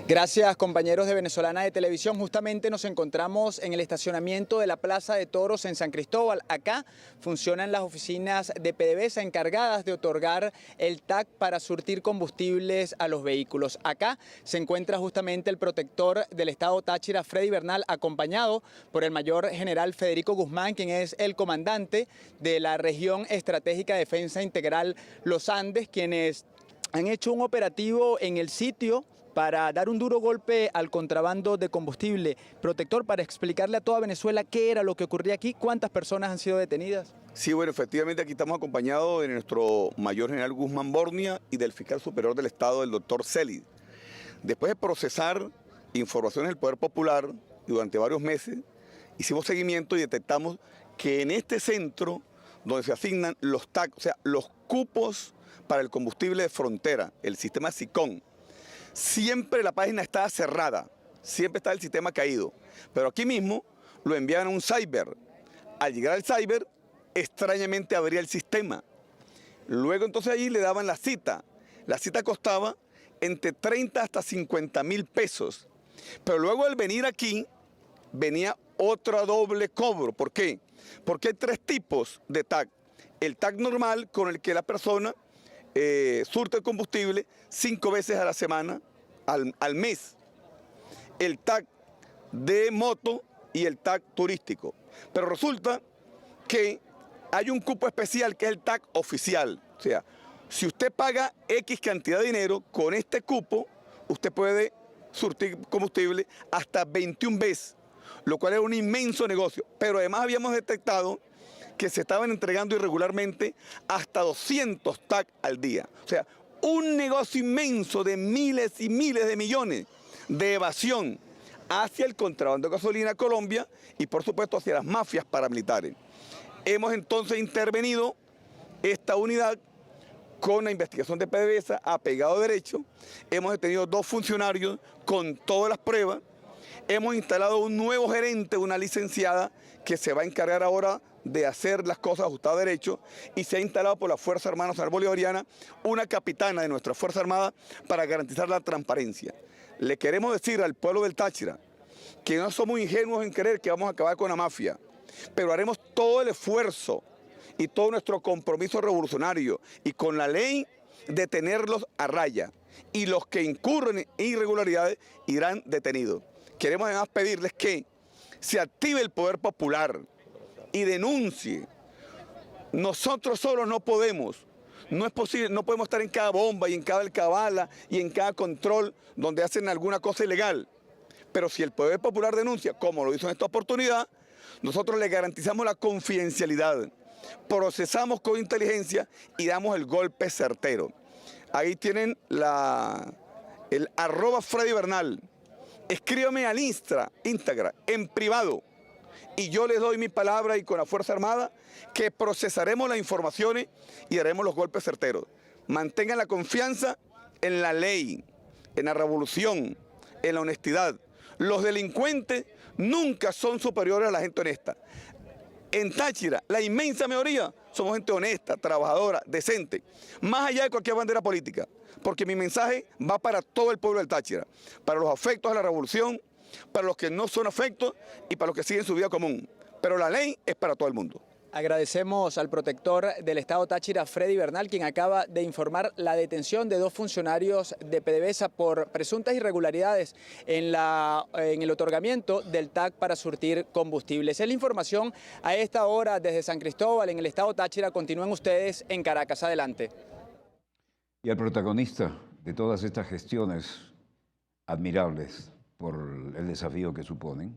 Gracias, compañeros de Venezolana de Televisión. Justamente nos encontramos en el estacionamiento de la Plaza de Toros en San Cristóbal. Acá funcionan las oficinas de PDVSA encargadas de otorgar el TAC para surtir combustibles a los vehículos. Acá se encuentra justamente el protector del estado Táchira, Freddy Bernal, acompañado por el mayor general Federico Guzmán, quien es el comandante de la región estratégica de defensa integral Los Andes, quienes han hecho un operativo en el sitio para dar un duro golpe al contrabando de combustible. Protector, para explicarle a toda Venezuela qué era lo que ocurría aquí, cuántas personas han sido detenidas. Sí, bueno, efectivamente aquí estamos acompañados de nuestro mayor general Guzmán Bornia y del fiscal superior del Estado, el doctor Celid. Después de procesar informaciones del Poder Popular y durante varios meses, hicimos seguimiento y detectamos que en este centro, donde se asignan los TAC, o sea, los cupos para el combustible de frontera, el sistema SICON, siempre la página estaba cerrada, siempre está el sistema caído. Pero aquí mismo lo enviaban a un cyber. Al llegar al cyber, extrañamente abría el sistema. Luego entonces allí le daban la cita. La cita costaba entre 30 hasta 50.000 pesos. Pero luego al venir aquí, venía otro doble cobro. ¿Por qué? Porque hay tres tipos de TAC. El TAC normal, con el que la persona surte el combustible 5 veces a la semana, al mes. El TAC de moto y el TAC turístico. Pero resulta que hay un cupo especial que es el TAC oficial. O sea, si usted paga X cantidad de dinero, con este cupo usted puede surtir combustible hasta 21 veces, lo cual es un inmenso negocio. Pero además habíamos detectado que se estaban entregando irregularmente hasta 200 TAC al día. O sea, un negocio inmenso de miles y miles de millones de evasión hacia el contrabando de gasolina a Colombia y por supuesto hacia las mafias paramilitares. Hemos entonces intervenido esta unidad con la investigación de PDVSA apegado a derecho. Hemos detenido 2 funcionarios con todas las pruebas. Hemos instalado un nuevo gerente, una licenciada, que se va a encargar ahora de hacer las cosas ajustadas a derecho, y se ha instalado por la Fuerza Armada Nacional Bolivariana una capitana de nuestra Fuerza Armada para garantizar la transparencia. Le queremos decir al pueblo del Táchira que no somos ingenuos en creer que vamos a acabar con la mafia, pero haremos todo el esfuerzo y todo nuestro compromiso revolucionario y con la ley de tenerlos a raya, y los que incurren en irregularidades irán detenidos. Queremos además pedirles que se active el poder popular y denuncie. Nosotros solos no podemos, no es posible, no podemos estar en cada bomba y en cada alcabala y en cada control donde hacen alguna cosa ilegal. Pero si el poder popular denuncia, como lo hizo en esta oportunidad, nosotros le garantizamos la confidencialidad, procesamos con inteligencia y damos el golpe certero. Ahí tienen el @Freddy Bernal. Escríbame al Instagram, en privado, y yo les doy mi palabra y con la Fuerza Armada que procesaremos las informaciones y haremos los golpes certeros. Mantengan la confianza en la ley, en la revolución, en la honestidad. Los delincuentes nunca son superiores a la gente honesta. En Táchira, la inmensa mayoría somos gente honesta, trabajadora, decente, más allá de cualquier bandera política, porque mi mensaje va para todo el pueblo del Táchira, para los afectos a la revolución, para los que no son afectos y para los que siguen su vida común. Pero la ley es para todo el mundo. Agradecemos al protector del estado Táchira, Freddy Bernal, quien acaba de informar la detención de 2 funcionarios de PDVSA por presuntas irregularidades en el otorgamiento del TAC para surtir combustibles. Es la información a esta hora desde San Cristóbal, en el estado Táchira. Continúen ustedes en Caracas. Adelante. Y el protagonista de todas estas gestiones admirables por el desafío que suponen,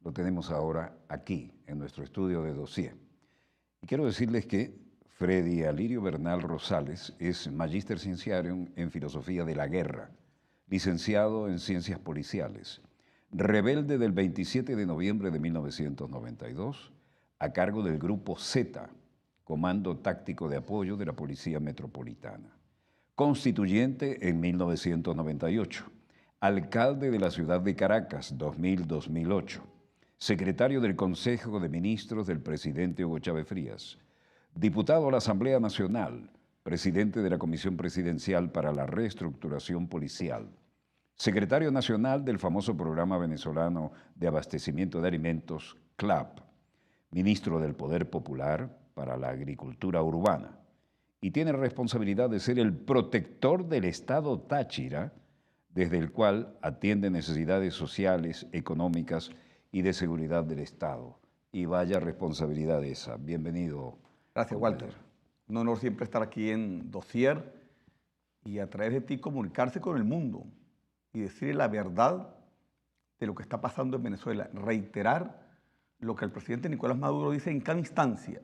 lo tenemos ahora aquí, en nuestro estudio de dossier. Y quiero decirles que Freddy Alirio Bernal Rosales es Magister Scientiarum en Filosofía de la Guerra, licenciado en Ciencias Policiales, rebelde del 27 de noviembre de 1992, a cargo del Grupo Z, Comando Táctico de Apoyo de la Policía Metropolitana. constituyente en 1998, alcalde de la ciudad de Caracas 2000-2008, secretario del Consejo de Ministros del presidente Hugo Chávez Frías, diputado a la Asamblea Nacional, presidente de la Comisión Presidencial para la Reestructuración Policial, secretario nacional del famoso Programa Venezolano de Abastecimiento de Alimentos, CLAP, ministro del Poder Popular para la Agricultura Urbana, y tiene responsabilidad de ser el protector del Estado Táchira, desde el cual atiende necesidades sociales, económicas y de seguridad del Estado. Y vaya responsabilidad esa. Bienvenido. Gracias, Walter. Un honor siempre estar aquí en Dossier y a través de ti comunicarse con el mundo y decirle la verdad de lo que está pasando en Venezuela. Reiterar lo que el presidente Nicolás Maduro dice en cada instancia.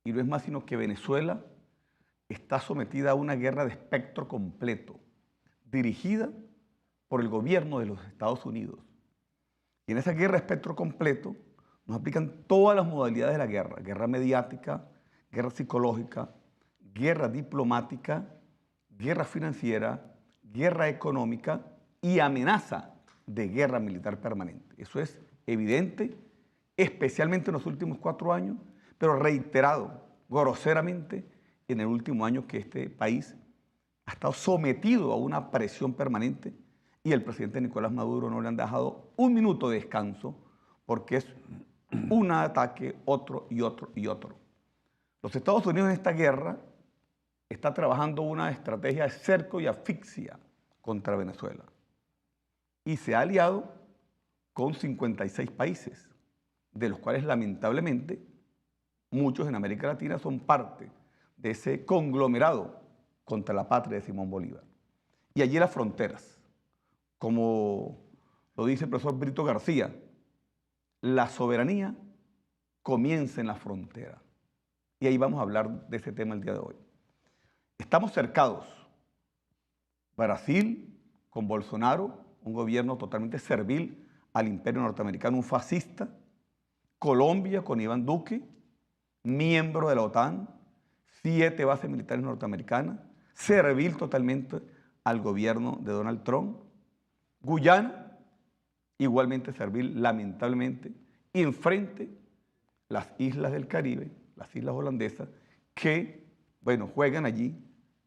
Y no es más sino que Venezuela está sometida a una guerra de espectro completo, dirigida por el gobierno de los Estados Unidos. Y en esa guerra de espectro completo nos aplican todas las modalidades de la guerra: guerra mediática, guerra psicológica, guerra diplomática, guerra financiera, guerra económica y amenaza de guerra militar permanente. Eso es evidente, especialmente en los últimos 4 años, pero reiterado groseramente en el último año, que este país ha estado sometido a una presión permanente y el presidente Nicolás Maduro no le han dejado un minuto de descanso, porque es un ataque, otro y otro y otro. Los Estados Unidos en esta guerra está trabajando una estrategia de cerco y asfixia contra Venezuela y se ha aliado con 56 países, de los cuales lamentablemente muchos en América Latina son parte de ese conglomerado contra la patria de Simón Bolívar. Y allí las fronteras, como lo dice el profesor Brito García, la soberanía comienza en la frontera. Y ahí vamos a hablar de ese tema el día de hoy. Estamos cercados. Brasil, con Bolsonaro, un gobierno totalmente servil al imperio norteamericano, un fascista. Colombia, con Iván Duque, miembro de la OTAN, 7 bases militares norteamericanas, servil totalmente al gobierno de Donald Trump. Guyana, igualmente servil, lamentablemente, y enfrente las islas del Caribe, las islas holandesas, que, bueno, juegan allí,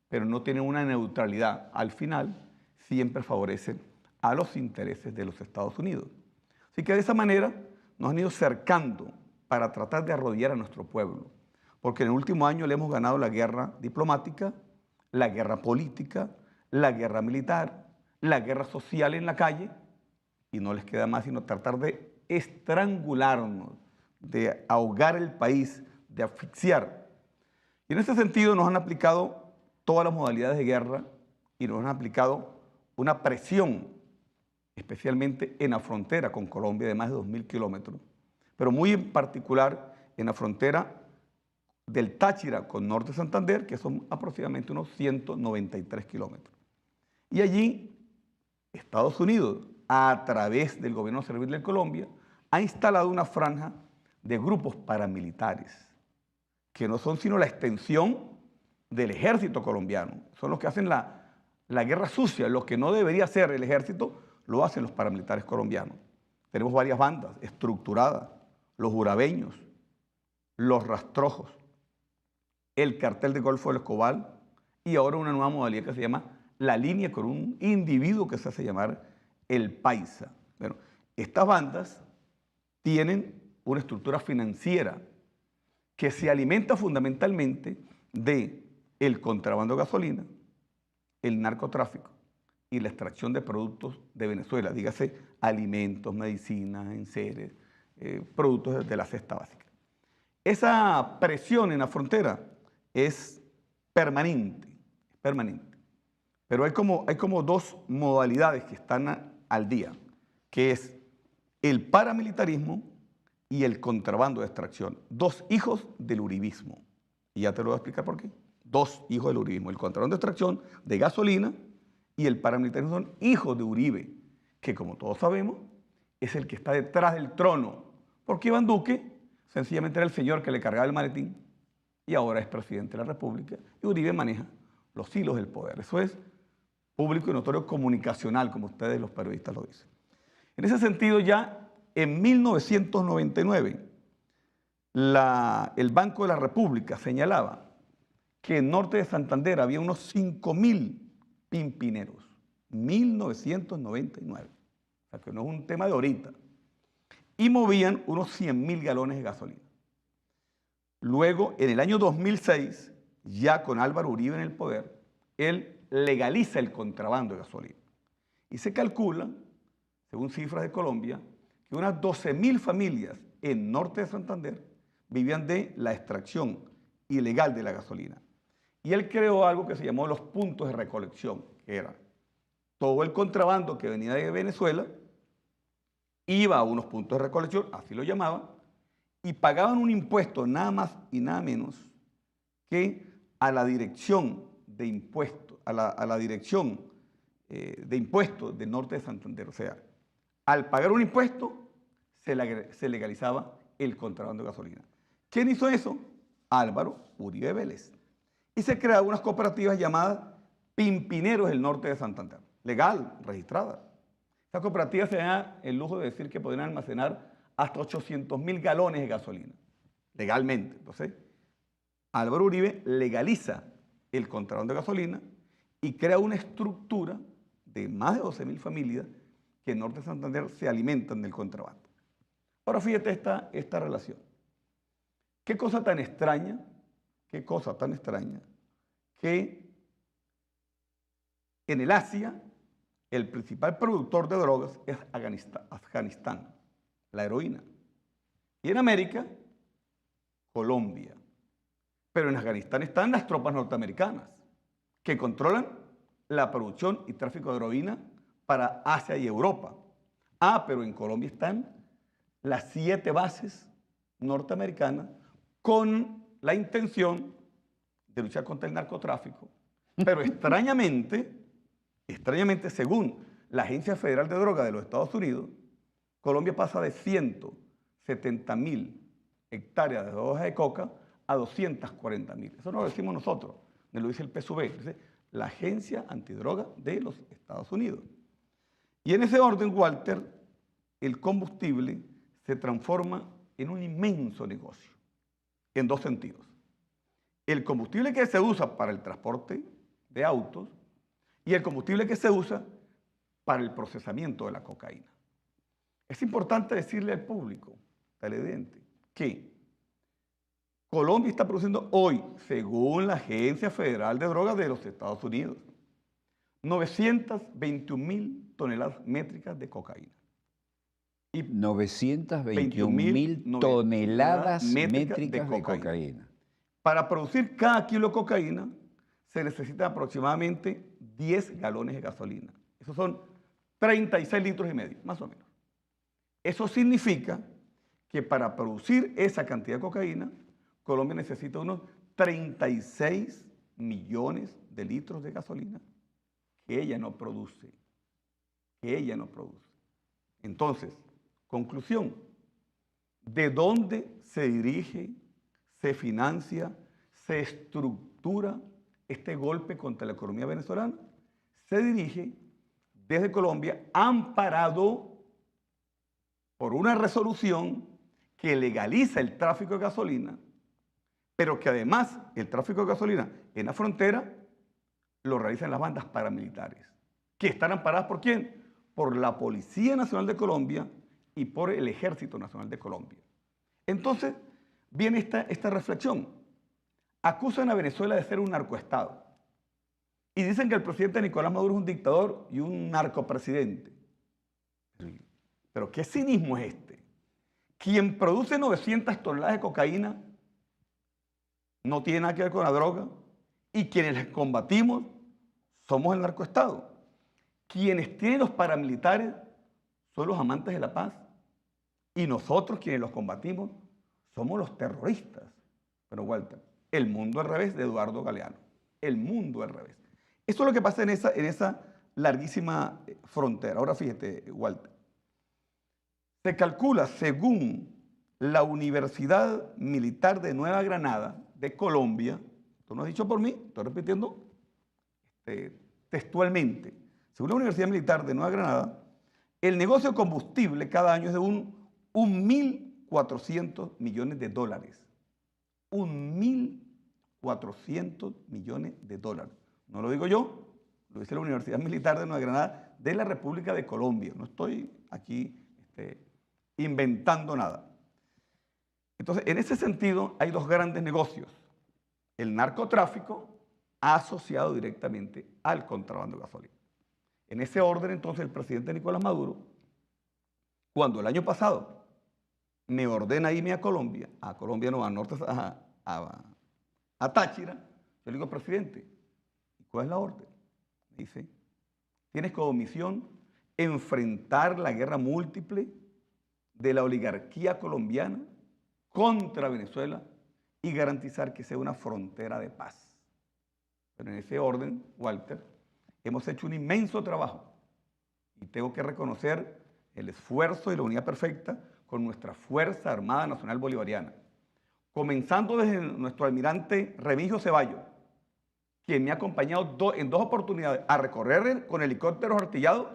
pero no tienen una neutralidad. Al final, siempre favorecen a los intereses de los Estados Unidos. Así que de esa manera nos han ido cercando para tratar de arrodillar a nuestro pueblo, porque en el último año le hemos ganado la guerra diplomática, la guerra política, la guerra militar, la guerra social en la calle, y no les queda más sino tratar de estrangularnos, de ahogar el país, de asfixiar. Y en ese sentido nos han aplicado todas las modalidades de guerra y nos han aplicado una presión, especialmente en la frontera con Colombia de más de 2.000 kilómetros, pero muy en particular en la frontera del Táchira con Norte de Santander, que son aproximadamente unos 193 kilómetros. Y allí Estados Unidos, a través del gobierno servil de Colombia, ha instalado una franja de grupos paramilitares, que no son sino la extensión del ejército colombiano. Son los que hacen la guerra sucia. Lo que no debería hacer el ejército, lo hacen los paramilitares colombianos. Tenemos varias bandas estructuradas: los jurabeños, los rastrojos, el cartel de Golfo del Escobal y ahora una nueva modalidad que se llama la línea, con un individuo que se hace llamar el Paisa. Bueno, estas bandas tienen una estructura financiera que se alimenta fundamentalmente de el contrabando de gasolina, el narcotráfico y la extracción de productos de Venezuela, dígase alimentos, medicinas, enseres, productos de la cesta básica. Esa presión en la frontera es permanente, pero hay como 2 modalidades que están al día, que es el paramilitarismo y el contrabando de extracción. 2 hijos del uribismo. Y ya te lo voy a explicar por qué. 2 hijos del uribismo. El contrabando de extracción de gasolina y el paramilitarismo son hijos de Uribe, que como todos sabemos es el que está detrás del trono, porque Iván Duque sencillamente era el señor que le cargaba el maletín y ahora es presidente de la República, y Uribe maneja los hilos del poder. Eso es público y notorio comunicacional, como ustedes los periodistas lo dicen. En ese sentido, ya en 1999, el Banco de la República señalaba que en Norte de Santander había unos 5.000 pimpineros. 1999. O sea, que no es un tema de ahorita. Y movían unos 100.000 galones de gasolina. Luego, en el año 2006, ya con Álvaro Uribe en el poder, él legaliza el contrabando de gasolina. Y se calcula, según cifras de Colombia, que unas 12.000 familias en Norte de Santander vivían de la extracción ilegal de la gasolina. Y él creó algo que se llamó los puntos de recolección, que era todo el contrabando que venía de Venezuela, iba a unos puntos de recolección, así lo llamaban, y pagaban un impuesto nada más y nada menos que a la dirección de impuestos, a la dirección de impuestos del Norte de Santander. O sea, al pagar un impuesto se legalizaba el contrabando de gasolina. ¿Quién hizo eso? Álvaro Uribe Vélez. Y se crearon unas cooperativas llamadas Pimpineros del Norte de Santander, legal, registrada. Estas cooperativas se dan el lujo de decir que podrían almacenar hasta 800.000 galones de gasolina, legalmente. Entonces, Álvaro Uribe legaliza el contrabando de gasolina y crea una estructura de más de 12.000 familias que en Norte de Santander se alimentan del contrabando. Ahora fíjate esta relación. Qué cosa tan extraña que en el Asia el principal productor de drogas es Afganistán, la heroína. Y en América, Colombia. Pero en Afganistán están las tropas norteamericanas que controlan la producción y tráfico de heroína para Asia y Europa. Pero en Colombia están las 7 bases norteamericanas con la intención de luchar contra el narcotráfico. Pero extrañamente, según la Agencia Federal de Drogas de los Estados Unidos, Colombia pasa de 170.000 hectáreas de hojas de coca a 240.000. Eso no lo decimos nosotros, me lo dice el PSUV, la Agencia Antidroga de los Estados Unidos. Y en ese orden, Walter, el combustible se transforma en un inmenso negocio, en 2 sentidos. El combustible que se usa para el transporte de autos y el combustible que se usa para el procesamiento de la cocaína. Es importante decirle al público televidente que Colombia está produciendo hoy, según la Agencia Federal de Drogas de los Estados Unidos, 921.000 toneladas métricas de cocaína. Y 921.000 toneladas métricas de cocaína. Para producir cada kilo de cocaína se necesitan aproximadamente 10 galones de gasolina. Esos son 36 litros y medio, más o menos. Eso significa que para producir esa cantidad de cocaína, Colombia necesita unos 36 millones de litros de gasolina que ella no produce. Entonces, conclusión, ¿de dónde se dirige, se financia, se estructura este golpe contra la economía venezolana? Se dirige desde Colombia, amparado por una resolución que legaliza el tráfico de gasolina, pero que además el tráfico de gasolina en la frontera lo realizan las bandas paramilitares, que están amparadas ¿por quién? Por la Policía Nacional de Colombia y por el Ejército Nacional de Colombia. Entonces, viene esta reflexión. Acusan a Venezuela de ser un narcoestado y dicen que el presidente Nicolás Maduro es un dictador y un narcopresidente. Pero ¿qué cinismo es este? Quien produce 900 toneladas de cocaína no tiene nada que ver con la droga y quienes les combatimos somos el narcoestado. Quienes tienen los paramilitares son los amantes de la paz y nosotros quienes los combatimos somos los terroristas. Pero Walter, el mundo al revés de Eduardo Galeano, el mundo al revés. Eso es lo que pasa en esa larguísima frontera. Ahora fíjate, Walter, se calcula según la Universidad Militar de Nueva Granada de Colombia, esto no es dicho por mí, estoy repitiendo textualmente, según la Universidad Militar de Nueva Granada, el negocio de combustible cada año es de 1.400 millones de dólares. 1.400 millones de dólares. No lo digo yo, lo dice la Universidad Militar de Nueva Granada de la República de Colombia. No estoy aquí inventando nada. Entonces, en ese sentido, hay dos grandes negocios. El narcotráfico asociado directamente al contrabando de gasolina. En ese orden, entonces, el presidente Nicolás Maduro, cuando el año pasado me ordena irme a Colombia no, a norte, a Táchira, yo le digo, presidente, ¿cuál es la orden? Me dice, tienes como misión enfrentar la guerra múltiple de la oligarquía colombiana contra Venezuela y garantizar que sea una frontera de paz. Pero en ese orden, Walter, hemos hecho un inmenso trabajo y tengo que reconocer el esfuerzo y la unidad perfecta con nuestra Fuerza Armada Nacional Bolivariana. Comenzando desde nuestro almirante Remigio Ceballos, quien me ha acompañado en dos oportunidades a recorrer con helicópteros artillados.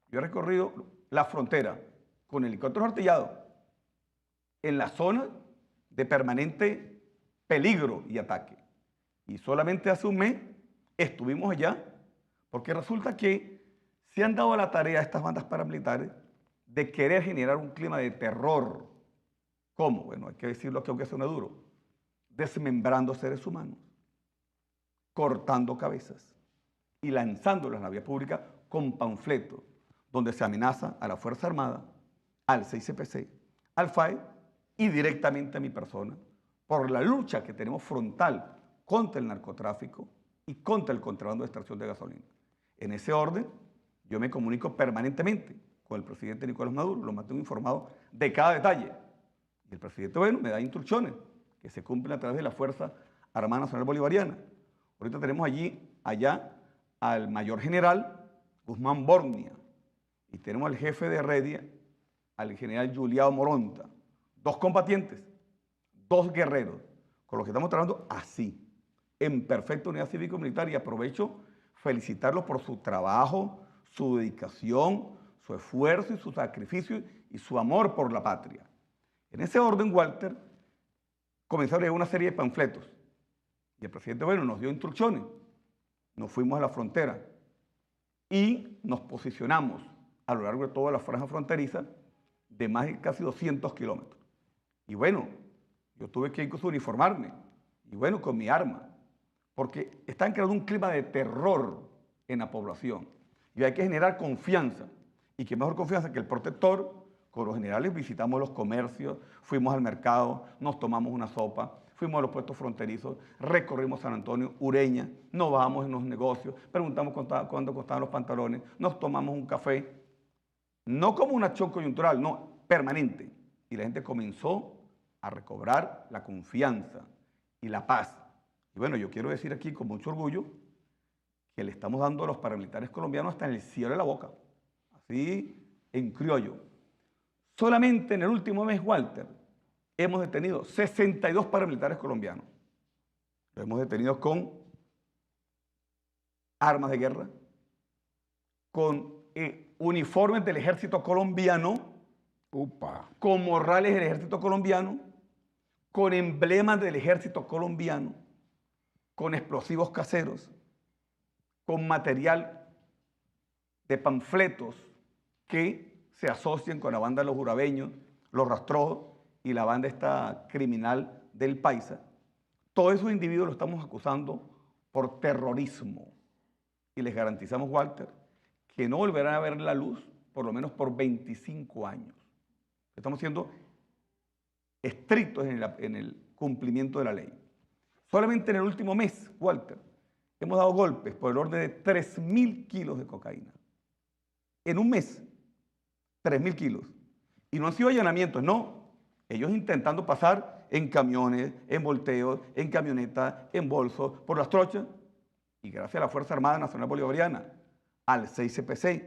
Yo he recorrido la frontera con helicópteros artillados en la zona de permanente peligro y ataque. Y solamente hace un mes estuvimos allá porque resulta que se han dado a la tarea a estas bandas paramilitares de querer generar un clima de terror. ¿Cómo? Bueno, hay que decirlo que aunque suene duro, desmembrando seres humanos, cortando cabezas y lanzándolas en la vía pública con panfletos donde se amenaza a la Fuerza Armada, al CICPC, al FAE y directamente a mi persona por la lucha que tenemos frontal contra el narcotráfico y contra el contrabando de extracción de gasolina. En ese orden, yo me comunico permanentemente con el presidente Nicolás Maduro, lo mantengo informado de cada detalle. Y el presidente, bueno, me da instrucciones que se cumplen a través de la Fuerza Armada Nacional Bolivariana. Ahorita tenemos allá al mayor general Guzmán Bornia y tenemos al jefe de Heredia, al general Juliao Moronta, dos combatientes, dos guerreros, con los que estamos trabajando así, en perfecta unidad cívico-militar, y aprovecho felicitarlos por su trabajo, su dedicación, su esfuerzo y su sacrificio y su amor por la patria. En ese orden, Walter, comenzaron a llegar una serie de panfletos y el presidente, bueno, nos dio instrucciones. Nos fuimos a la frontera y nos posicionamos a lo largo de toda la franja fronteriza de más de casi 200 kilómetros. Y bueno, yo tuve que incluso uniformarme, y bueno, con mi arma, porque están creando un clima de terror en la población. Y hay que generar confianza. Y qué mejor confianza que el protector. Con los generales visitamos los comercios, fuimos al mercado, nos tomamos una sopa, fuimos a los puestos fronterizos, recorrimos San Antonio, Ureña, nos bajamos en los negocios, preguntamos cuánto costaban los pantalones, nos tomamos un café. No como una acción coyuntural, no, permanente. Y la gente comenzó a recobrar la confianza y la paz. Y bueno, yo quiero decir aquí con mucho orgullo que le estamos dando a los paramilitares colombianos hasta en el cielo de la boca, así en criollo. Solamente en el último mes, Walter, hemos detenido 62 paramilitares colombianos. Los hemos detenido con armas de guerra, con uniformes del ejército colombiano, con morrales del ejército colombiano, con emblemas del ejército colombiano, con explosivos caseros, con material de panfletos que se asocian con la banda de los urabeños, los rastrojos y la banda esta criminal del Paisa. Todos esos individuos los estamos acusando por terrorismo y les garantizamos, Walter, que no volverán a ver la luz por lo menos por 25 años. Estamos siendo estrictos en el cumplimiento de la ley. Solamente en el último mes, Walter, hemos dado golpes por el orden de 3.000 kilos de cocaína. En un mes, 3.000 kilos. Y no han sido allanamientos, no. Ellos intentando pasar en camiones, en volteos, en camionetas, en bolsos, por las trochas. Y gracias a la Fuerza Armada Nacional Bolivariana, al CICPC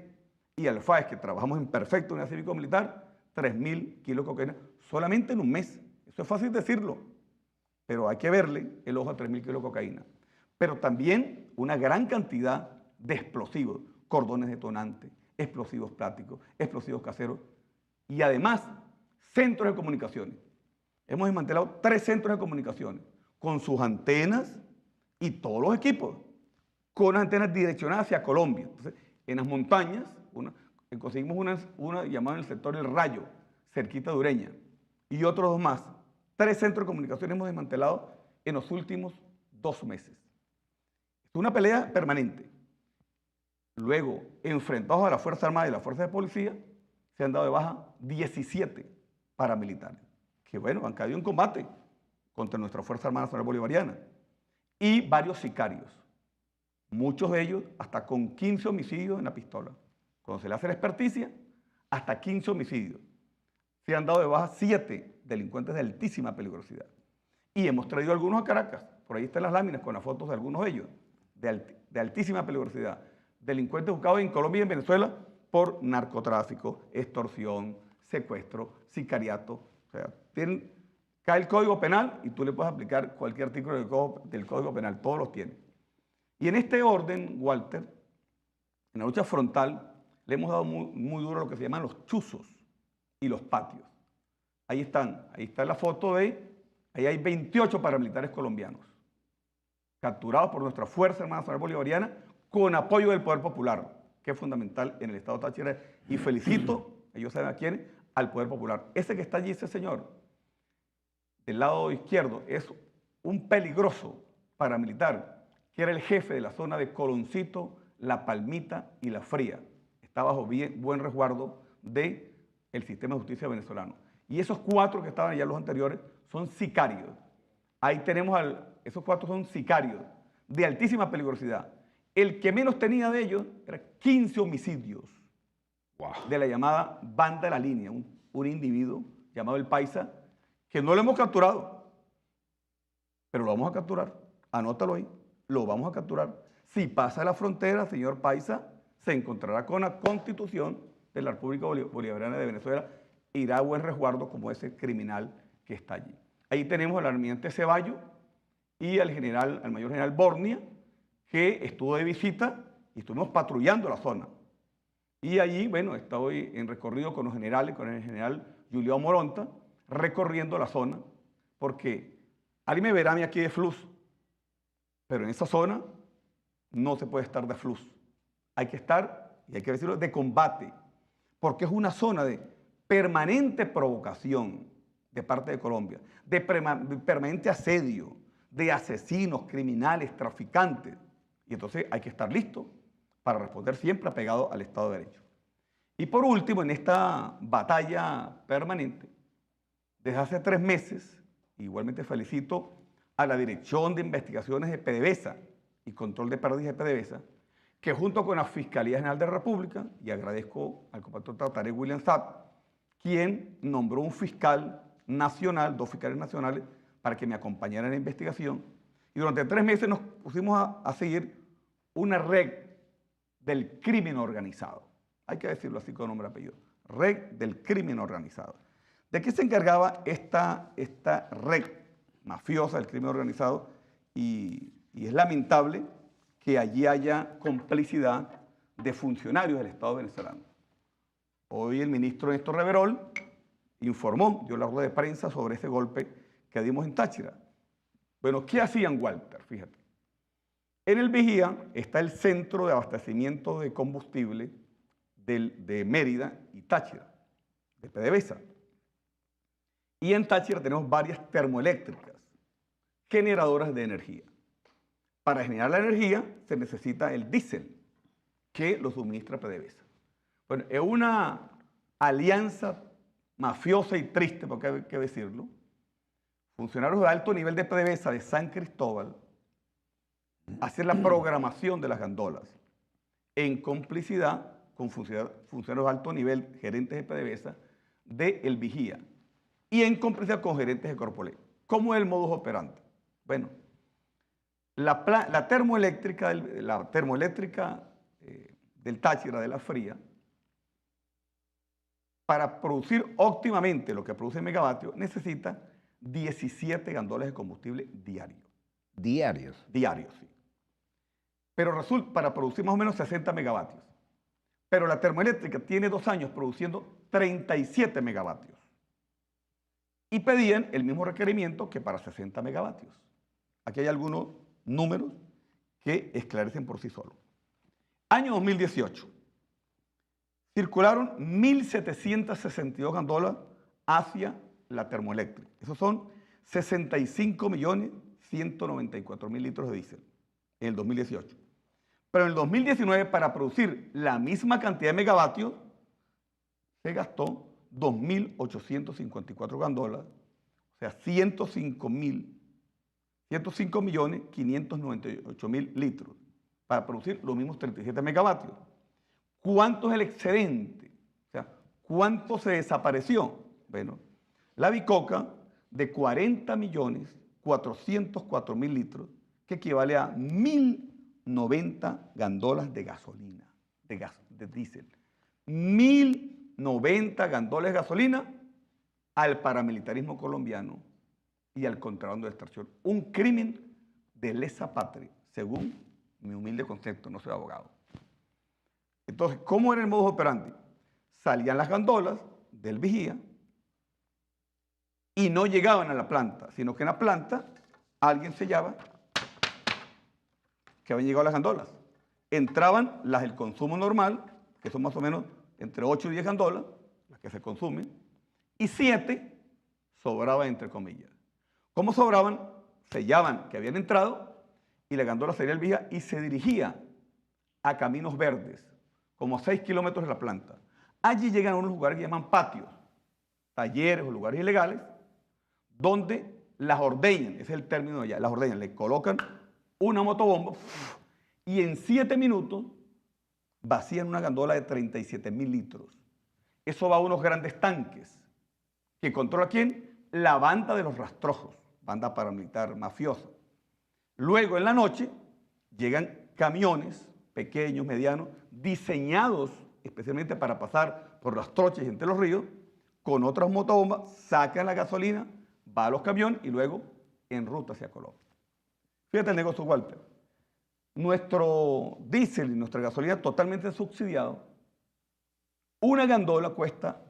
y al FAES, que trabajamos en perfecta unidad cívico-militar, 3.000 kilos de cocaína solamente en un mes. Eso es fácil decirlo, pero hay que verle el ojo a 3.000 kilos de cocaína. pero también una gran cantidad de explosivos, cordones detonantes, explosivos plásticos, explosivos caseros y además centros de comunicaciones. Hemos desmantelado 3 centros de comunicaciones con sus antenas y todos los equipos, con antenas direccionadas hacia Colombia. Entonces, en las montañas, conseguimos una llamada en el sector El Rayo, cerquita de Ureña, y otros 2 más. 3 centros de comunicaciones hemos desmantelado en los últimos 2 meses. Es una pelea permanente. Luego, enfrentados a la Fuerza Armada y la Fuerza de Policía, se han dado de baja 17 paramilitares, que bueno, han caído en combate contra nuestra Fuerza Armada Nacional Bolivariana, y varios sicarios, muchos de ellos hasta con 15 homicidios en la pistola. Cuando se le hace la experticia, hasta 15 homicidios. Se han dado de baja 7 delincuentes de altísima peligrosidad. Y hemos traído algunos a Caracas, por ahí están las láminas con las fotos de algunos de ellos, de altísima peligrosidad. Delincuentes buscados en Colombia y en Venezuela por narcotráfico, extorsión, secuestro, sicariato. O sea, cae el Código Penal y tú le puedes aplicar cualquier artículo del Código Penal, todos los tiene. Y en este orden, Walter, en la lucha frontal, le hemos dado muy duro lo que se llaman los chuzos y los patios. Ahí está la foto ahí hay 28 paramilitares colombianos, capturados por nuestra Fuerza Armada Nacional Bolivariana, con apoyo del Poder Popular, que es fundamental en el estado de Táchira, y felicito, ellos saben a quién, al Poder Popular. Ese que está allí, ese señor, del lado izquierdo, es un peligroso paramilitar, que era el jefe de la zona de Coloncito, La Palmita y La Fría. Está bajo buen resguardo del sistema de justicia venezolano. Y esos 4 que estaban allá, los anteriores, son sicarios. Ahí tenemos esos 4 son sicarios de altísima peligrosidad. El que menos tenía de ellos era 15 homicidios de la llamada Banda de la Línea, un individuo llamado El Paisa, que no lo hemos capturado, pero lo vamos a capturar. Anótalo ahí, lo vamos a capturar. Si pasa la frontera, señor Paisa, se encontrará con la Constitución de la República Bolivariana de Venezuela e irá a buen resguardo como ese criminal que está allí. Ahí tenemos al almirante Ceballos y al mayor general Bornia, que estuvo de visita y estuvimos patrullando la zona. Y allí, bueno, estoy en recorrido con los generales, con el general Julio Moronta, recorriendo la zona, porque alguien me verá a mí aquí de flux, pero en esa zona no se puede estar de flux. Hay que estar, y hay que decirlo, de combate, porque es una zona de permanente provocación de parte de Colombia, de permanente asedio, de asesinos, criminales, traficantes. Y entonces hay que estar listo para responder siempre apegado al Estado de Derecho. Y por último, en esta batalla permanente, desde hace 3 meses, igualmente felicito a la Dirección de Investigaciones de PDVSA y Control de Pérdidas de PDVSA, que junto con la Fiscalía General de la República, y agradezco al compatriota Tarek William Saab, quien nombró un fiscal nacional, 2 fiscales nacionales, para que me acompañaran en la investigación. Y durante 3 meses nos pusimos a seguir una red del crimen organizado. Hay que decirlo así con nombre y apellido. Red del crimen organizado. ¿De qué se encargaba esta red mafiosa del crimen organizado? Y es lamentable que allí haya complicidad de funcionarios del Estado venezolano. Hoy el ministro Néstor Reverol informó, dio la rueda de prensa sobre ese golpe que dimos en Táchira. Bueno, ¿qué hacían, Walter? Fíjate. En el Vigía está el centro de abastecimiento de combustible de Mérida y Táchira, de PDVSA. Y en Táchira tenemos varias termoeléctricas, generadoras de energía. Para generar la energía se necesita el diésel, que lo suministra PDVSA. Bueno, es una alianza mafiosa y triste, porque hay que decirlo. Funcionarios de alto nivel de PDVSA de San Cristóbal hacen la programación de las gandolas en complicidad con funcionarios de alto nivel, gerentes de PDVSA, de El Vigía, y en complicidad con gerentes de Corpolé. ¿Cómo es el modus operandi? Bueno, la termoeléctrica del Táchira, de La Fría, para producir óptimamente lo que produce el megavatio, necesita 17 gandoles de combustible diarios. ¿Diarios? Diarios, sí. pero resulta para producir más o menos 60 megavatios. Pero la termoeléctrica tiene 2 años produciendo 37 megavatios. Y pedían el mismo requerimiento que para 60 megavatios. Aquí hay algunos números que esclarecen por sí solos. Año 2018. Circularon 1.762 gandolas hacia la termoeléctrica. Esos son 65.194.000 litros de diésel en el 2018. Pero en el 2019, para producir la misma cantidad de megavatios, se gastó 2.854 gandolas, o sea, 105.598.000 litros, para producir los mismos 37 megavatios. ¿Cuánto es el excedente? O sea, ¿cuánto se desapareció? Bueno, la bicoca de 40.404.000 litros, que equivale a 1.090 gandolas de gasolina, de diésel. 1.090 gandolas de gasolina al paramilitarismo colombiano y al contrabando de extracción. Un crimen de lesa patria, según mi humilde concepto, no soy abogado. Entonces, ¿cómo era el modus operandi? Salían las gandolas del vigía y no llegaban a la planta, sino que en la planta alguien sellaba que habían llegado las gandolas. Entraban las del consumo normal, que son más o menos entre 8 y 10 gandolas, las que se consumen, y 7 sobraban, entre comillas. ¿Cómo sobraban? Sellaban que habían entrado y la gandola salía del vigía y se dirigía a Caminos Verdes, como a 6 kilómetros de la planta. Allí llegan a unos lugares que llaman patios, talleres o lugares ilegales, donde las ordeñan, ese es el término de allá, las ordeñan, le colocan una motobomba y en 7 minutos vacían una gandola de 37.000 litros. Eso va a unos grandes tanques. ¿Que controla quién? La banda de los rastrojos, banda paramilitar mafiosa. Luego en la noche llegan camiones pequeños, medianos, diseñados especialmente para pasar por las trochas y entre los ríos, con otras motobombas, sacan la gasolina, va a los camiones y luego en ruta hacia Colombia. Fíjate el negocio, Walter. Nuestro diésel y nuestra gasolina totalmente subsidiado, una gandola cuesta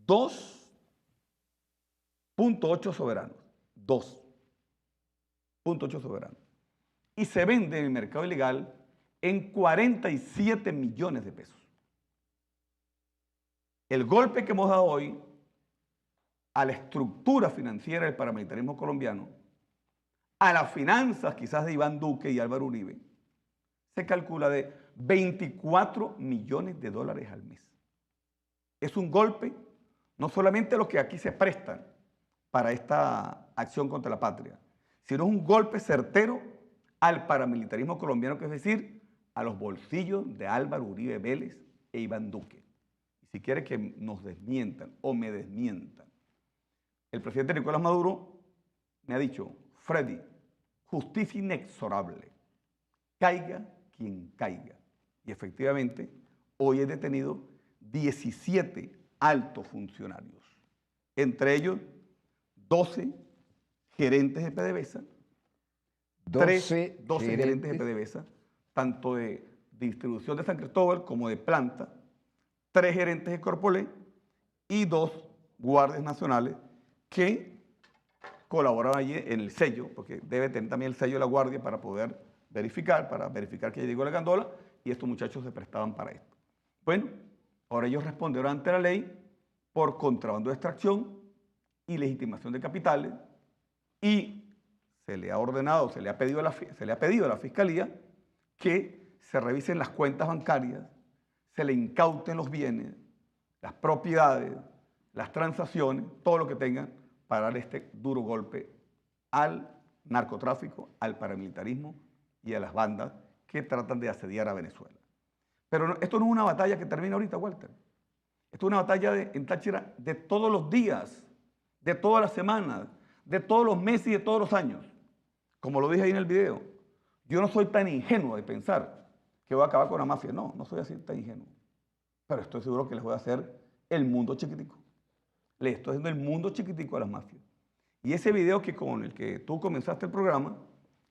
2.8 soberanos. 2.8 soberanos. Y se vende en el mercado ilegal en 47 millones de pesos. El golpe que hemos dado hoy a la estructura financiera del paramilitarismo colombiano, a las finanzas quizás de Iván Duque y Álvaro Uribe, se calcula de 24 millones de dólares al mes. Es un golpe no solamente a los que aquí se prestan para esta acción contra la patria, sino es un golpe certero al paramilitarismo colombiano, que es decir, a los bolsillos de Álvaro Uribe Vélez e Iván Duque. Y si quiere que nos desmientan o me desmientan, el presidente Nicolás Maduro me ha dicho: Freddy, justicia inexorable, caiga quien caiga. Y efectivamente, hoy he detenido 17 altos funcionarios, entre ellos 12 gerentes de PDVSA, 12 gerentes de PDVSA, tanto de distribución de San Cristóbal como de planta, 3 gerentes de Corpolé y 2 guardias nacionales que colaboraban allí en el sello, porque debe tener también el sello de la guardia para poder verificar, que ya llegó la gandola, y estos muchachos se prestaban para esto. Bueno, ahora ellos respondieron ante la ley por contrabando de extracción y legitimación de capitales, y se le ha ordenado, se le ha pedido a la Fiscalía que se revisen las cuentas bancarias, se le incauten los bienes, las propiedades, las transacciones, todo lo que tengan para dar este duro golpe al narcotráfico, al paramilitarismo y a las bandas que tratan de asediar a Venezuela. Pero esto no es una batalla que termina ahorita, Walter. Esto es una batalla en Táchira de todos los días, de todas las semanas, de todos los meses y de todos los años. Como lo dije ahí en el video, yo no soy tan ingenuo de pensar que voy a acabar con la mafia. No, no soy así tan ingenuo. Pero estoy seguro que les voy a hacer el mundo chiquitico. Le estoy haciendo el mundo chiquitico a las mafias. Y ese video con el que tú comenzaste el programa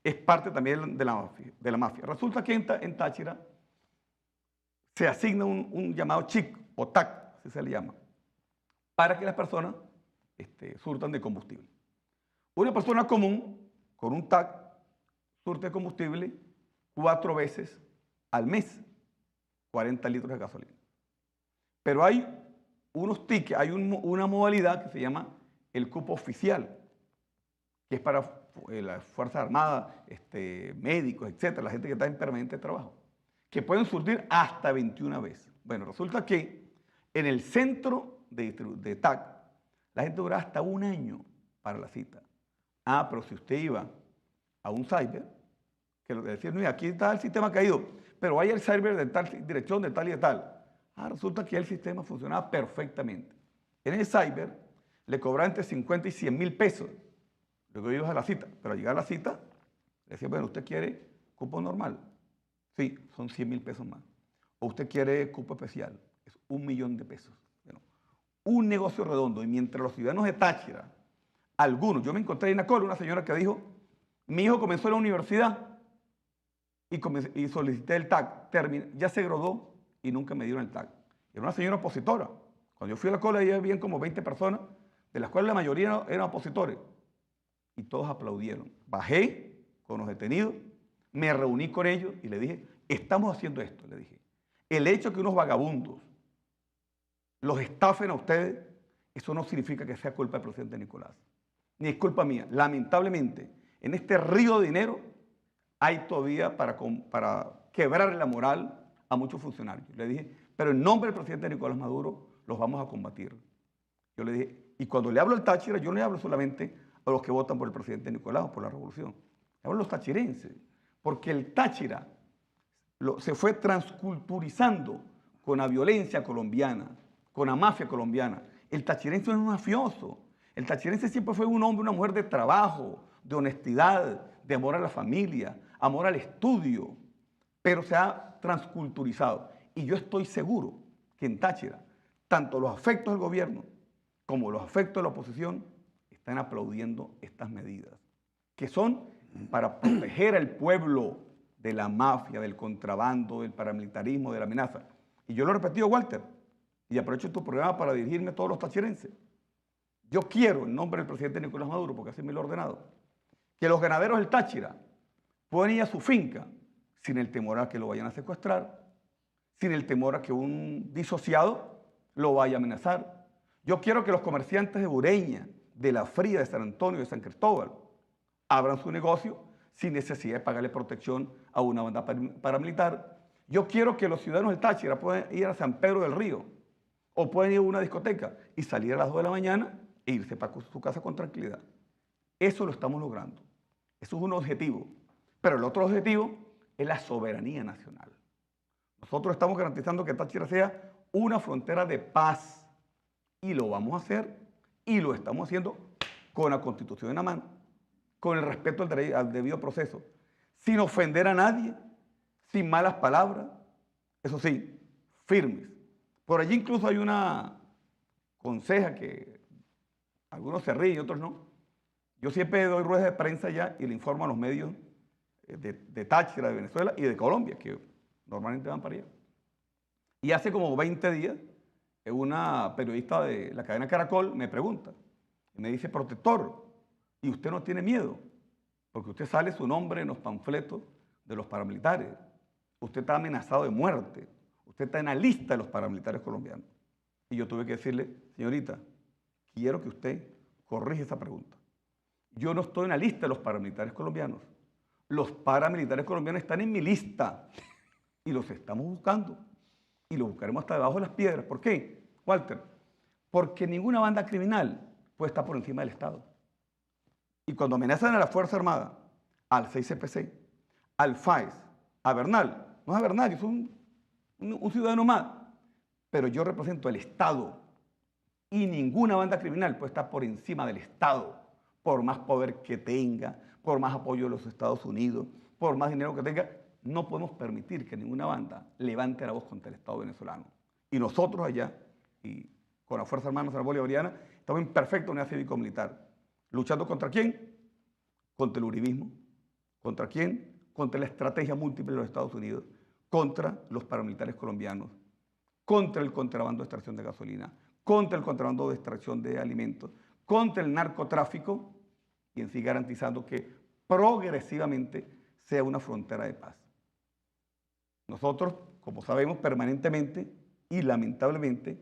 es parte también de la mafia. Resulta que en Táchira se asigna un llamado chic o TAC, así se le llama, para que las personas surtan de combustible. Una persona común con un TAC surte de combustible 4 veces al mes, 40 litros de gasolina. Pero hay unos tickets, hay una modalidad que se llama el cupo oficial, que es para las Fuerzas Armadas, médicos, etcétera, la gente que está en permanente trabajo, que pueden surtir hasta 21 veces. Bueno, resulta que en el centro de TAC, la gente dura hasta 1 año para la cita. Ah, pero si usted iba a un cyber, que lo que decía, no, aquí está el sistema caído, pero vaya al cyber de tal dirección, de tal y de tal. Ah, resulta que el sistema funcionaba perfectamente. En el cyber le cobraban entre 50 y 100 mil pesos. Luego ibas a la cita, pero al llegar a la cita, le decía, bueno, ¿usted quiere cupo normal? Sí, son 100 mil pesos más. ¿O usted quiere cupo especial? Es 1 millón de pesos. Bueno, un negocio redondo. Y mientras los ciudadanos de Táchira, algunos, yo me encontré en la cola una señora que dijo, mi hijo comenzó en la universidad y solicité el TAC, ya se graduó y nunca me dieron el TAC. Era una señora opositora. Cuando yo fui a la cola, ahí había como 20 personas, de las cuales la mayoría eran opositores. Y todos aplaudieron. Bajé con los detenidos, me reuní con ellos y le dije, estamos haciendo esto, le dije. El hecho de que unos vagabundos los estafen a ustedes, eso no significa que sea culpa del presidente Nicolás, ni es culpa mía. Lamentablemente, en este río de dinero hay todavía para quebrar la moral a muchos funcionarios. Le dije, pero en nombre del presidente Nicolás Maduro los vamos a combatir. Yo le dije, y cuando le hablo al Táchira, yo no le hablo solamente a los que votan por el presidente Nicolás o por la revolución. Le hablo a los tachirenses, porque el Táchira se fue transculturizando con la violencia colombiana, con la mafia colombiana. El tachirense no es un mafioso. El tachirense siempre fue un hombre, una mujer de trabajo, de honestidad, de amor a la familia, amor al estudio, pero se ha transculturizado. Y yo estoy seguro que en Táchira, tanto los afectos del gobierno como los afectos de la oposición están aplaudiendo estas medidas, que son para proteger al pueblo de la mafia, del contrabando, del paramilitarismo, de la amenaza. Y yo lo he repetido, Walter, y aprovecho tu programa para dirigirme a todos los tachirenses. Yo quiero, en nombre del presidente Nicolás Maduro, porque así me lo he ordenado, que los ganaderos del Táchira puedan ir a su finca sin el temor a que lo vayan a secuestrar, sin el temor a que un disociado lo vaya a amenazar. Yo quiero que los comerciantes de Bureña, de La Fría, de San Antonio, de San Cristóbal, abran su negocio sin necesidad de pagarle protección a una banda paramilitar. Yo quiero que los ciudadanos del Táchira puedan ir a San Pedro del Río o pueden ir a una discoteca y salir a las 2 de la mañana e irse para su casa con tranquilidad. Eso lo estamos logrando. Eso es un objetivo. Pero el otro objetivo es la soberanía nacional. Nosotros estamos garantizando que Táchira sea una frontera de paz. Y lo vamos a hacer y lo estamos haciendo con la Constitución en la mano, con el respeto al debido proceso, sin ofender a nadie, sin malas palabras, eso sí, firmes. Por allí incluso hay una conseja que algunos se ríen y otros no. Yo siempre doy ruedas de prensa ya y le informo a los medios de Táchira, de Venezuela y de Colombia, que normalmente van para allá. Y hace como 20 días, una periodista de la cadena Caracol me pregunta, y me dice, protector, ¿y usted no tiene miedo? Porque usted sale su nombre en los panfletos de los paramilitares. Usted está amenazado de muerte. Usted está en la lista de los paramilitares colombianos. Y yo tuve que decirle, señorita, quiero que usted corrija esa pregunta. Yo no estoy en la lista de los paramilitares colombianos. Los paramilitares colombianos están en mi lista y los estamos buscando. Y los buscaremos hasta debajo de las piedras. ¿Por qué, Walter? Porque ninguna banda criminal puede estar por encima del Estado. Y cuando amenazan a la Fuerza Armada, al 6CPC, al FAES, a Bernal, no es a Bernal, es un ciudadano más, pero yo represento al Estado y ninguna banda criminal puede estar por encima del Estado, por más poder que tenga, por más apoyo de los Estados Unidos, por más dinero que tenga. No podemos permitir que ninguna banda levante la voz contra el Estado venezolano. Y nosotros allá, y con la Fuerza Armada Nacional Bolivariana, estamos en perfecta unidad cívico-militar. ¿Luchando contra quién? Contra el uribismo, ¿Contra quién? Contra la estrategia múltiple de los Estados Unidos, contra los paramilitares colombianos, contra el contrabando de extracción de gasolina, contra el contrabando de extracción de alimentos, contra el narcotráfico y en sí garantizando que progresivamente sea una frontera de paz. Nosotros, como sabemos, permanentemente y lamentablemente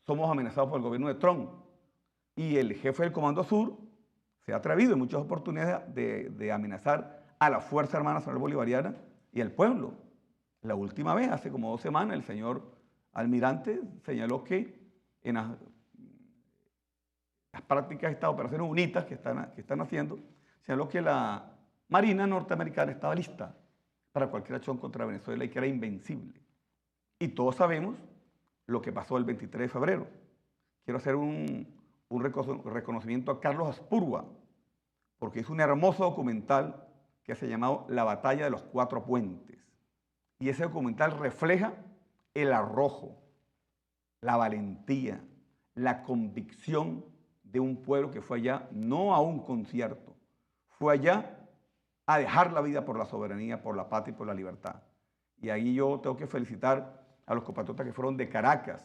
somos amenazados por el gobierno de Trump y el jefe del Comando Sur se ha atrevido en muchas oportunidades de amenazar a la Fuerza Armada Nacional Bolivariana y al pueblo. La última vez, hace como 2 semanas, el señor almirante señaló que en las prácticas de estas operaciones UNITAS que están haciendo, señaló que la Marina norteamericana estaba lista para cualquier acción contra Venezuela y que era invencible. Y todos sabemos lo que pasó el 23 de febrero. Quiero hacer un reconocimiento a Carlos Aspurua, porque hizo un hermoso documental que se llamó La Batalla de los 4 Puentes. Y ese documental refleja el arrojo, la valentía, la convicción de un pueblo que fue allá no a un concierto, fue allá a dejar la vida por la soberanía, por la patria y por la libertad. Y ahí yo tengo que felicitar a los compatriotas que fueron de Caracas,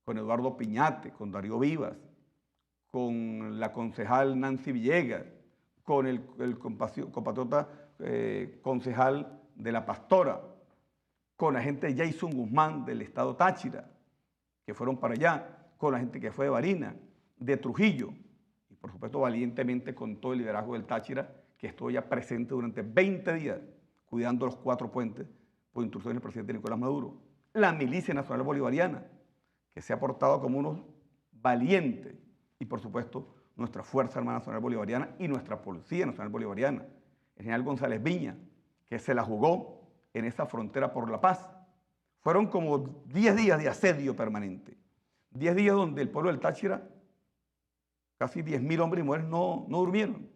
con Eduardo Piñate, con Darío Vivas, con la concejal Nancy Villegas, con el compatriota concejal de La Pastora, con la gente de Jason Guzmán del estado Táchira, que fueron para allá, con la gente que fue de Barinas, de Trujillo, y por supuesto valientemente con todo el liderazgo del Táchira, que estuvo ya presente durante 20 días cuidando los 4 puentes por instrucciones del presidente Nicolás Maduro. La Milicia Nacional Bolivariana, que se ha portado como unos valientes, y por supuesto nuestra Fuerza Armada Nacional Bolivariana y nuestra Policía Nacional Bolivariana, el general González Viña, que se la jugó en esa frontera por la paz. Fueron como 10 días de asedio permanente, 10 días donde el pueblo del Táchira, casi 10.000 hombres y mujeres no durmieron.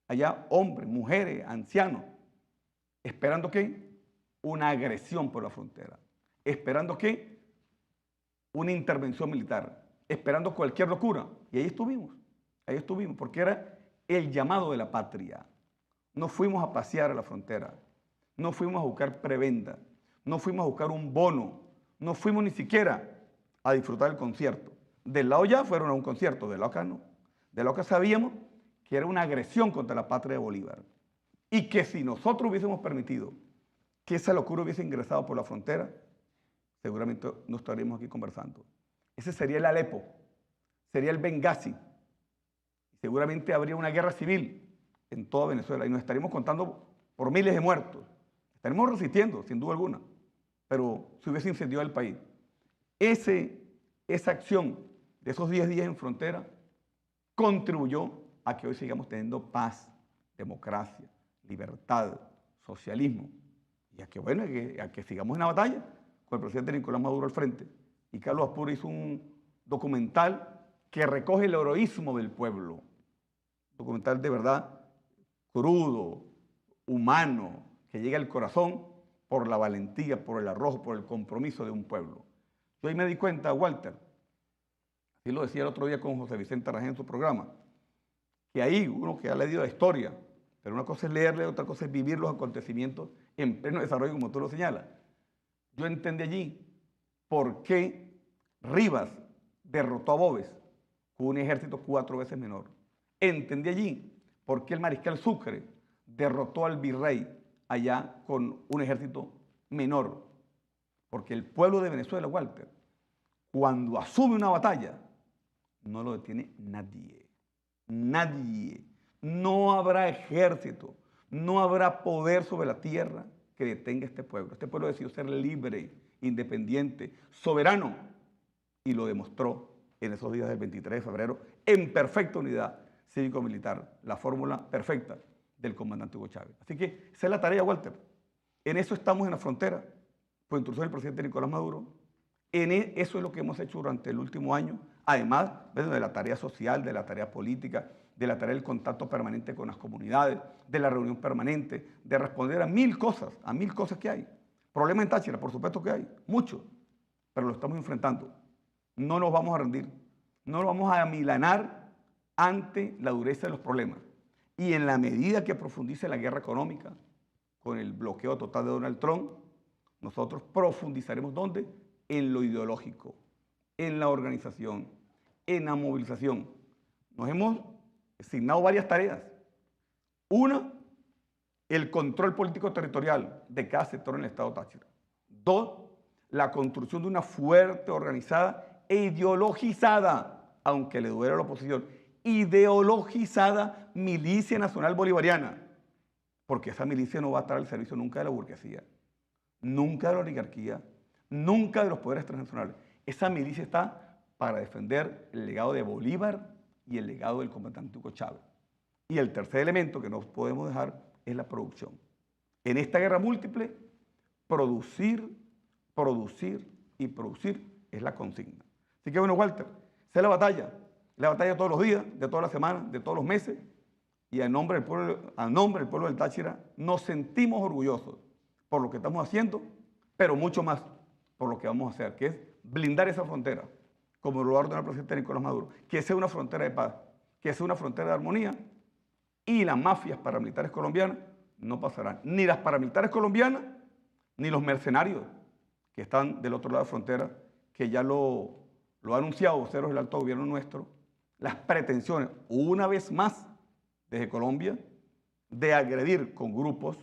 Allá hombres, mujeres, ancianos, esperando ¿qué? Una agresión por la frontera, esperando ¿qué? Una intervención militar, esperando cualquier locura. Y ahí estuvimos, porque era el llamado de la patria. No fuimos a pasear a la frontera, no fuimos a buscar prebenda, no fuimos a buscar un bono, no fuimos ni siquiera a disfrutar el concierto. Del lado ya fueron a un concierto, del lado acá no. Del lado acá sabíamos que era una agresión contra la patria de Bolívar y que si nosotros hubiésemos permitido que esa locura hubiese ingresado por la frontera, seguramente no estaríamos aquí conversando. Ese sería el Alepo, sería el Benghazi. Seguramente habría una guerra civil en toda Venezuela y nos estaríamos contando por miles de muertos. Estaremos resistiendo, sin duda alguna, pero se hubiese incendiado el país. Esa acción de esos 10 días en frontera contribuyó a que hoy sigamos teniendo paz, democracia, libertad, socialismo, y a que, bueno, a que sigamos en la batalla con el presidente Nicolás Maduro al frente. Y Carlos Aspurua hizo un documental que recoge el heroísmo del pueblo, documental de verdad crudo, humano, que llega al corazón por la valentía, por el arrojo, por el compromiso de un pueblo. Yo ahí me di cuenta, Walter, así lo decía el otro día con José Vicente Arrajén en su programa, que ahí uno que ha leído la historia, pero una cosa es leerle, otra cosa es vivir los acontecimientos en pleno desarrollo, como tú lo señalas. Yo entendí allí por qué Rivas derrotó a Boves con un ejército 4 veces menor. Entendí allí por qué el mariscal Sucre derrotó al virrey allá con un ejército menor. Porque el pueblo de Venezuela, Walter, cuando asume una batalla, no lo detiene nadie. Nadie. No habrá ejército, no habrá poder sobre la tierra que detenga a este pueblo. Este pueblo decidió ser libre, independiente, soberano, y lo demostró en esos días del 23 de febrero en perfecta unidad cívico-militar, la fórmula perfecta del comandante Hugo Chávez. Así que esa es la tarea, Walter. En eso estamos en la frontera, por instrucción del presidente Nicolás Maduro. Eso es lo que hemos hecho durante el último año, además de la tarea social, de la tarea política, de la tarea del contacto permanente con las comunidades, de la reunión permanente, de responder a mil cosas que hay. Problemas en Táchira, por supuesto que hay, muchos, pero lo estamos enfrentando. No nos vamos a rendir, no nos vamos a amilanar ante la dureza de los problemas. Y en la medida que profundice la guerra económica, con el bloqueo total de Donald Trump, nosotros profundizaremos ¿dónde? En lo ideológico, en la organización, en la movilización. Nos hemos asignado varias tareas. Una, el control político territorial de cada sector en el Estado Táchira. Dos, la construcción de una fuerte, organizada e ideologizada, aunque le duele a la oposición, ideologizada milicia nacional bolivariana, porque esa milicia no va a estar al servicio nunca de la burguesía, nunca de la oligarquía, nunca de los poderes transnacionales. Esa milicia está para defender el legado de Bolívar y el legado del comandante Hugo Chávez. Y el tercer elemento que no podemos dejar es la producción. En esta guerra múltiple, producir, producir y producir es la consigna. Así que bueno, Walter, esa es la batalla de todos los días, de todas las semanas, de todos los meses, y a nombre del pueblo del Táchira nos sentimos orgullosos por lo que estamos haciendo, pero mucho más por lo que vamos a hacer, que es blindar esa frontera, como lo ordena el presidente Nicolás Maduro, que sea una frontera de paz, que sea una frontera de armonía, y las mafias paramilitares colombianas no pasarán. Ni las paramilitares colombianas, ni los mercenarios que están del otro lado de la frontera, que ya lo ha anunciado voceros del alto gobierno nuestro, las pretensiones, una vez más, desde Colombia, de agredir con grupos,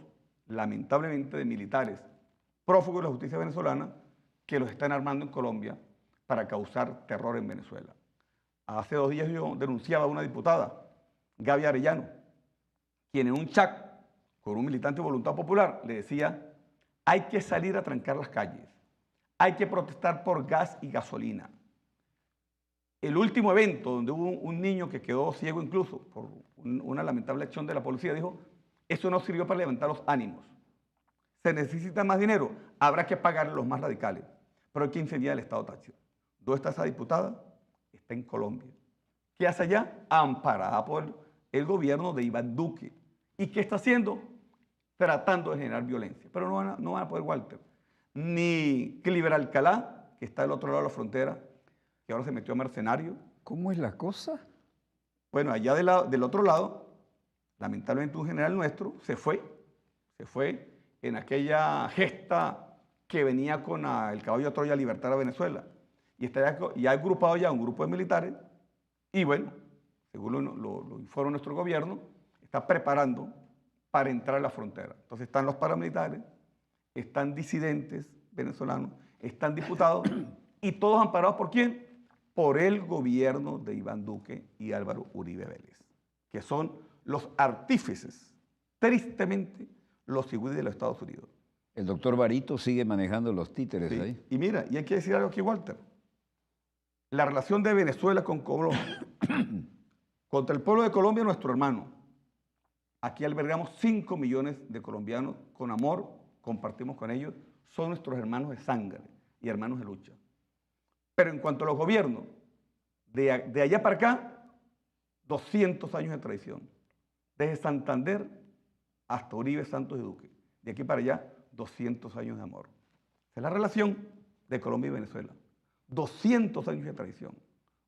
lamentablemente, de militares prófugos de la justicia venezolana, que los están armando en Colombia para causar terror en Venezuela. Hace 2 días yo denunciaba a una diputada, Gaby Arellano, quien en un chat con un militante de Voluntad Popular le decía: hay que salir a trancar las calles, hay que protestar por gas y gasolina. El último evento donde hubo un niño que quedó ciego incluso por una lamentable acción de la policía, dijo: eso no sirvió para levantar los ánimos. Se necesita más dinero, habrá que pagarle a los más radicales. Pero hay que incendiar el Estado Táchira. ¿Dónde está esa diputada? Está en Colombia. ¿Qué hace allá? Amparada por el gobierno de Iván Duque. ¿Y qué está haciendo? Tratando de generar violencia. Pero no van a poder, Walter. Ni Cliver Alcalá, que está del otro lado de la frontera, que ahora se metió a mercenario. ¿Cómo es la cosa? Bueno, allá del otro lado, lamentablemente un general nuestro se fue en aquella gesta que venía con el caballo de Troya a libertar a Venezuela. Y está ya agrupado ya un grupo de militares y bueno, según lo informa nuestro gobierno, está preparando para entrar a la frontera. Entonces están los paramilitares, están disidentes venezolanos, están diputados y todos amparados ¿por quién? Por el gobierno de Iván Duque y Álvaro Uribe Vélez, que son los artífices, tristemente, los civiles de los Estados Unidos. El doctor Barito sigue manejando los títeres Sí. ahí. Y mira, y hay que decir algo aquí, Walter. La relación de Venezuela con Colombia, contra el pueblo de Colombia, nuestro hermano. Aquí albergamos 5 millones de colombianos con amor, compartimos con ellos, son nuestros hermanos de sangre y hermanos de lucha. Pero en cuanto a los gobiernos, de allá para acá, 200 años de tradición. Desde Santander hasta Uribe, Santos y Duque. De aquí para allá, 200 años de amor. Esa es la relación de Colombia y Venezuela. 200 años de tradición.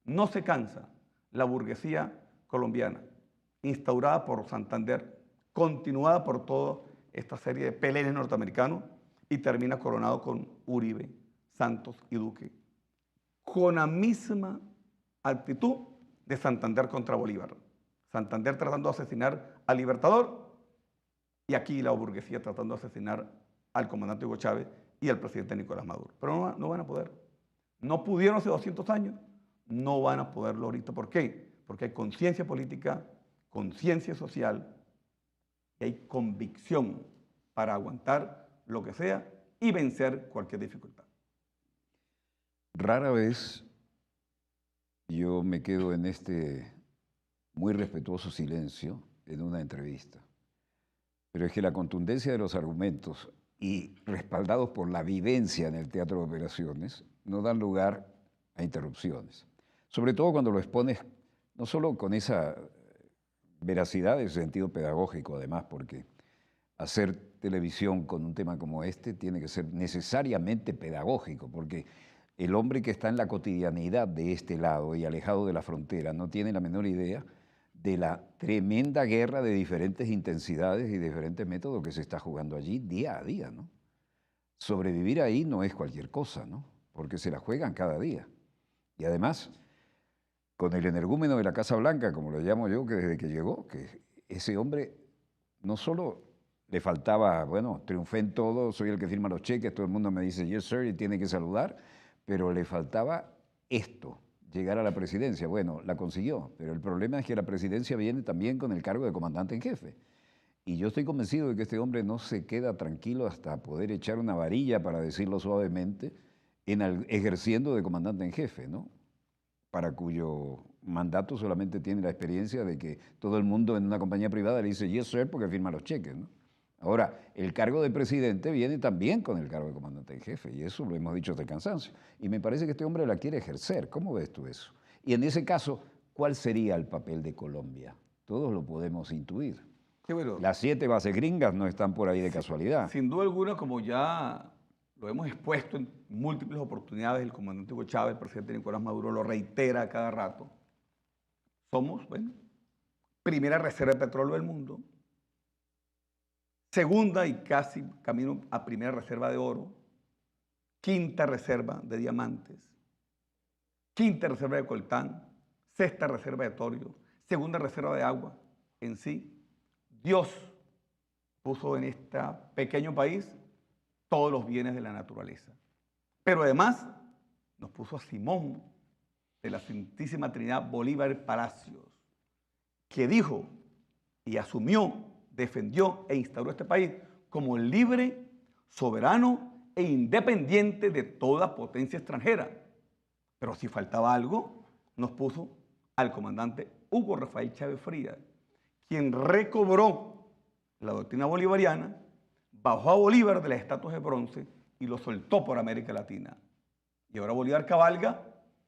No se cansa la burguesía colombiana, instaurada por Santander, continuada por toda esta serie de peleles norteamericanos y termina coronado con Uribe, Santos y Duque, con la misma actitud de Santander contra Bolívar. Santander tratando de asesinar al Libertador y aquí la burguesía tratando de asesinar al comandante Hugo Chávez y al presidente Nicolás Maduro. Pero no van a poder. No pudieron hace 200 años, no van a poderlo ahorita. ¿Por qué? Porque hay conciencia política, conciencia social y hay convicción para aguantar lo que sea y vencer cualquier dificultad. Rara vez yo me quedo en este muy respetuoso silencio en una entrevista. Pero es que la contundencia de los argumentos y respaldados por la vivencia en el teatro de operaciones no dan lugar a interrupciones. Sobre todo cuando lo expones no solo con esa veracidad de sentido pedagógico, además, porque hacer televisión con un tema como este tiene que ser necesariamente pedagógico, porque el hombre que está en la cotidianidad de este lado y alejado de la frontera no tiene la menor idea de la tremenda guerra de diferentes intensidades y diferentes métodos que se está jugando allí día a día, ¿no? Sobrevivir ahí no es cualquier cosa, ¿no? Porque se la juegan cada día. Y además, con el energúmeno de la Casa Blanca, como lo llamo yo, que desde que llegó, que ese hombre no solo le faltaba, bueno, triunfé en todo, soy el que firma los cheques, todo el mundo me dice yes sir y tiene que saludar, pero le faltaba esto, llegar a la presidencia. Bueno, la consiguió, pero el problema es que la presidencia viene también con el cargo de comandante en jefe. Y yo estoy convencido de que este hombre no se queda tranquilo hasta poder echar una varilla, para decirlo suavemente, ejerciendo de comandante en jefe, ¿no? Para cuyo mandato solamente tiene la experiencia de que todo el mundo en una compañía privada le dice yes sir porque firma los cheques, ¿no? Ahora, el cargo de presidente viene también con el cargo de comandante en jefe, y eso lo hemos dicho hasta el cansancio. Y me parece que este hombre la quiere ejercer. ¿Cómo ves tú eso? Y en ese caso, ¿cuál sería el papel de Colombia? Todos lo podemos intuir. Sí, bueno, Las 7 bases gringas no están por ahí de casualidad. sin duda alguna, como ya lo hemos expuesto en múltiples oportunidades, el comandante Hugo Chávez, el presidente Nicolás Maduro, lo reitera a cada rato. Somos, bueno, primera reserva de petróleo del mundo, segunda y casi camino a primera reserva de oro, quinta reserva de diamantes, quinta reserva de coltán, sexta reserva de torio, segunda reserva de agua. En sí, Dios puso en este pequeño país todos los bienes de la naturaleza. Pero además nos puso a Simón de la Santísima Trinidad Bolívar Palacios, que dijo y asumió, defendió e instauró este país como libre, soberano e independiente de toda potencia extranjera. Pero si faltaba algo, nos puso al comandante Hugo Rafael Chávez Frías, quien recobró la doctrina bolivariana, bajó a Bolívar de las estatuas de bronce y lo soltó por América Latina. Y ahora Bolívar cabalga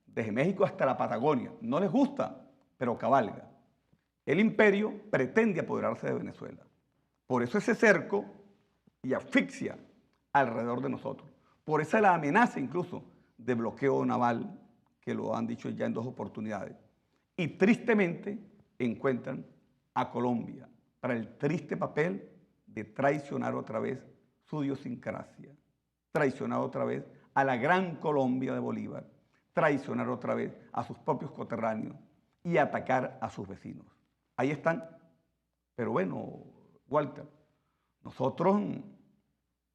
desde México hasta la Patagonia. No les gusta, pero cabalga. El imperio pretende apoderarse de Venezuela. Por eso ese cerco y asfixia alrededor de nosotros. Por esa la amenaza incluso de bloqueo naval, que lo han dicho ya en 2 oportunidades. Y tristemente encuentran a Colombia para el triste papel de traicionar otra vez su idiosincrasia, traicionar otra vez a la gran Colombia de Bolívar, traicionar otra vez a sus propios coterráneos y atacar a sus vecinos. Ahí están. Pero bueno, Walter, nosotros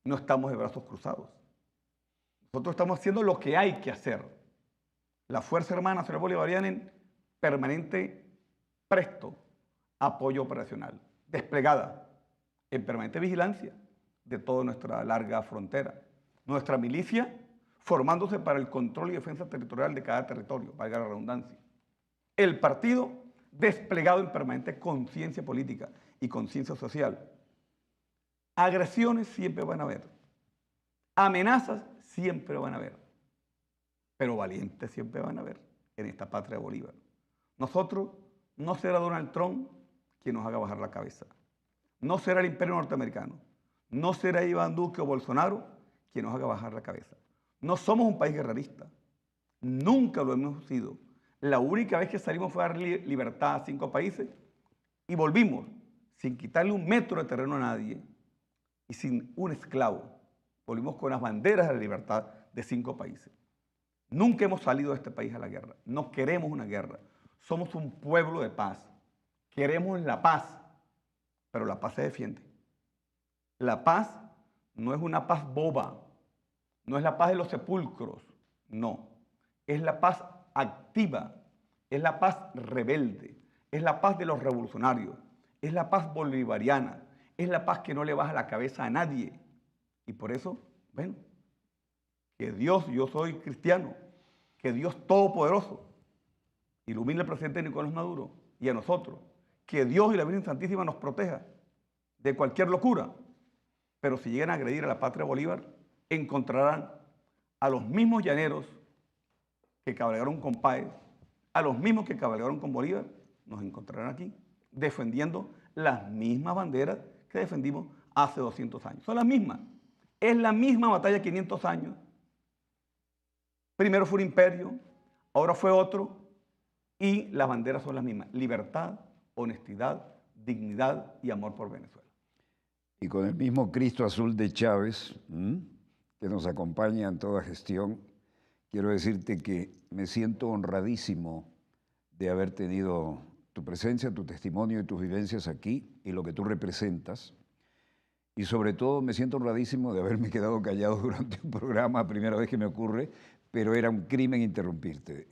no estamos de brazos cruzados. Nosotros estamos haciendo lo que hay que hacer. La Fuerza Armada Nacional Bolivariana en permanente presto apoyo operacional, desplegada en permanente vigilancia de toda nuestra larga frontera. Nuestra milicia formándose para el control y defensa territorial de cada territorio, valga la redundancia. El partido desplegado en permanente conciencia política y conciencia social. Agresiones siempre van a haber, amenazas siempre van a haber, pero valientes siempre van a haber en esta patria de Bolívar. Nosotros no será Donald Trump quien nos haga bajar la cabeza, no será el imperio norteamericano, no será Iván Duque o Bolsonaro quien nos haga bajar la cabeza. No somos un país guerrerista, nunca lo hemos sido. La única vez que salimos fue a dar libertad a 5 países y volvimos sin quitarle un metro de terreno a nadie y sin un esclavo. Volvimos con las banderas de la libertad de 5 países. Nunca hemos salido de este país a la guerra. No queremos una guerra. Somos un pueblo de paz. Queremos la paz, pero la paz se defiende. La paz no es una paz boba, no es la paz de los sepulcros, no. Es la paz activa, es la paz rebelde, es la paz de los revolucionarios, es la paz bolivariana, es la paz que no le baja la cabeza a nadie. Y por eso, bueno, que Dios, yo soy cristiano, que Dios Todopoderoso ilumine al presidente Nicolás Maduro y a nosotros, que Dios y la Virgen Santísima nos proteja de cualquier locura. Pero si llegan a agredir a la patria Bolívar, encontrarán a los mismos llaneros que cabalgaron con Páez, a los mismos que cabalgaron con Bolívar, nos encontrarán aquí defendiendo las mismas banderas que defendimos hace 200 años. Son las mismas. Es la misma batalla 500 años. Primero fue un imperio, ahora fue otro, y las banderas son las mismas. Libertad, honestidad, dignidad y amor por Venezuela. Y con el mismo Cristo azul de Chávez, que nos acompaña en toda gestión, quiero decirte que me siento honradísimo de haber tenido tu presencia, tu testimonio y tus vivencias aquí y lo que tú representas. Y sobre todo me siento honradísimo de haberme quedado callado durante un programa, primera vez que me ocurre, pero era un crimen interrumpirte.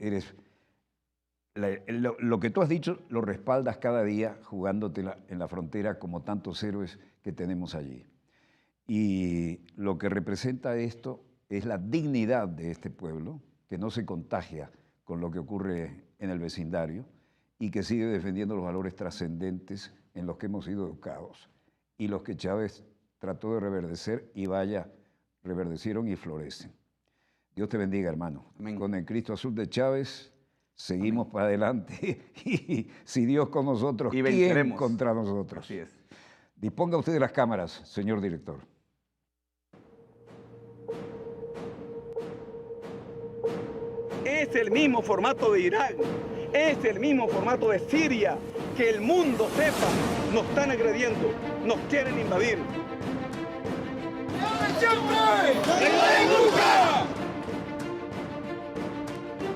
Lo que tú has dicho lo respaldas cada día jugándotela en la frontera como tantos héroes que tenemos allí. Y lo que representa esto es la dignidad de este pueblo, que no se contagia con lo que ocurre en el vecindario y que sigue defendiendo los valores trascendentes en los que hemos sido educados y los que Chávez trató de reverdecer y vaya, reverdecieron y florecen. Dios te bendiga, hermano. Amén. Con el Cristo azul de Chávez seguimos para adelante y si Dios con nosotros, ¿quién contra nosotros? Así es. Disponga usted de las cámaras, señor director. Es el mismo formato de Irak, es el mismo formato de Siria, que el mundo sepa, nos están agrediendo, nos quieren invadir.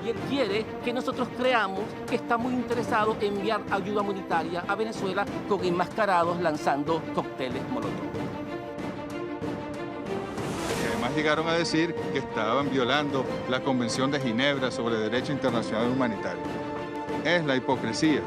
Y él quiere que nosotros creamos que está muy interesado en enviar ayuda humanitaria a Venezuela con enmascarados lanzando cócteles molotov. Además llegaron a decir que estaban violando la Convención de Ginebra sobre Derecho Internacional Humanitario. Es la hipocresía